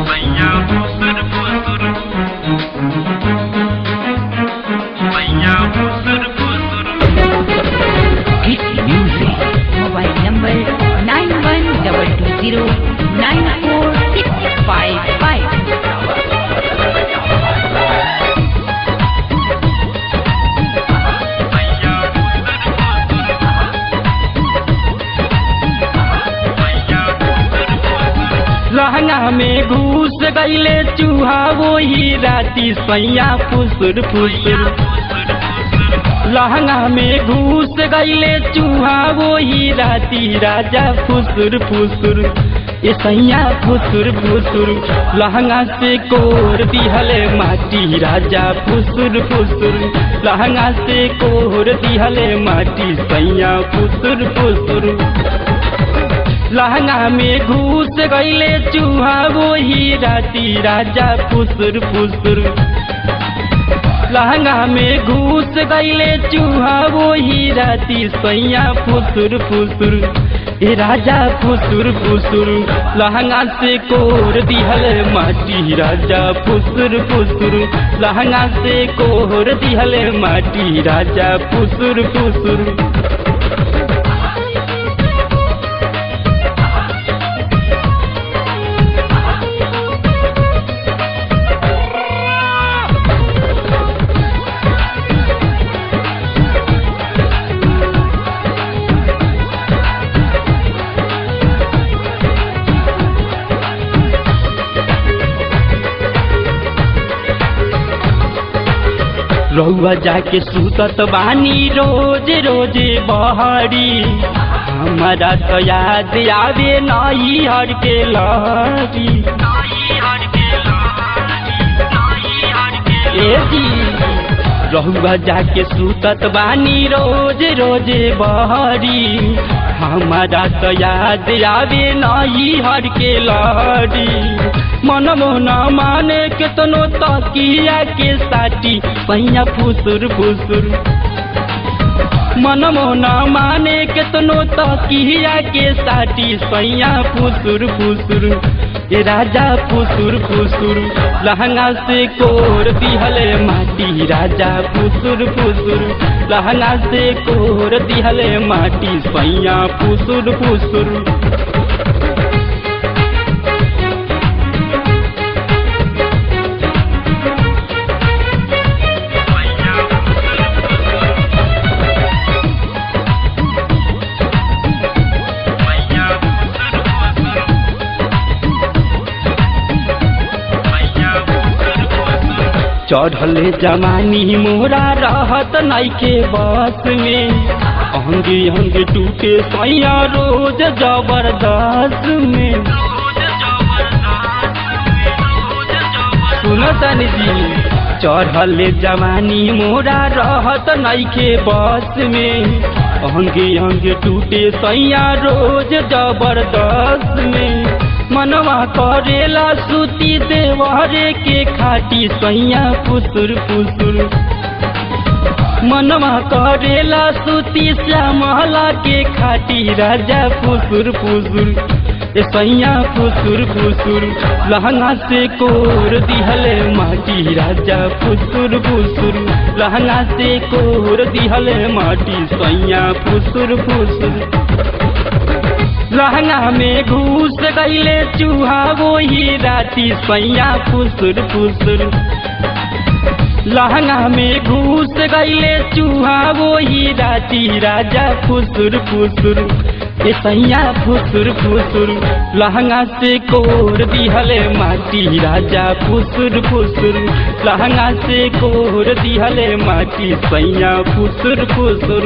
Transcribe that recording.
सैया फुसुर फुसुर, सैया फुसुर फुसुर। Hit music. Mobile number 9120946555. लहंगा में घुस गईले चूहा वही राती सैया फुसुर फुसुर। लहंगा में घुस गईले चूहा वही राती राजा फुसुर फुसुर। ये सैया फुसुर फुसुर लहंगा से कोर दिहले माटी राजा फुसुर फुसुर। लहंगा से कोर दिहले माटी सैया फुसुर फुसुर। लहंगा में घुस गईले चूहा वही राती राजा फुसुर फुसुर। लहंगा में घुस गईले चूहा वही राती सैया फुसुर फुसुर। ए राजा फुसुर फुसुर लहंगा से कोर दिहले माटी राजा फुसुर फुसुर। लहंगा से कोर दिहले माटी राजा फुसुर फुसुर। रउआ जाके सुतत बानी रोज रोज बहरी। हमारा तो याद आवे नई हर के लहरी। ए जी रउआ जाके सुतत बानी रोज रोज बहरी। हमारा तो याद आवे नई हर के लहरी। मन मोना माने केतनो तकिया के साटी सैया फुसुर फुसुर। मन मोना माने केतनो तकिया के साटी सैया फुसुर फुसुर। ए राजा फुसुर फुसुर लहंगा से कोर दिहले माटी राजा फुसुर फुसुर। लहंगा से कोर दिहले माटी सैया फुसुर फुसुर। चढ़ले जमानी मोरा रहत नइखे बस में। अंगे अंगे टूटे सैया रोज जबरदस्त में। सुनो तनी जी चढ़ले जवानी मोरा रहत नइखे बस में। अंगे अंगे टूटे सैया रोज जबरदस्त में। मनवा करेला सूती देवरे के खाटी सैया फुसुर फुसुर। मनवा करेला सूती श्यामला के खाटी राजा फुसुर फुसुर। ए सैया फुसुर फुसुर लहंगा से कोर दिहले माटी राजा फुसुर फुसुर। लहंगा से कोर दिहले माटी सैया फुसुर फुसुर। लहंगा में घुस गईले चूहा वही राती सैया फुसुर फुसुर। लहंगा में घुस गईले चूहा वही राती राजा फुसुर फुसुर। ए सैया फुसुर फुसुर लहंगा से कोर दिहले माटी राजा फुसुर फुसुर। लहंगा से कोर दिहले माटी सैया फुसुर फुसुर।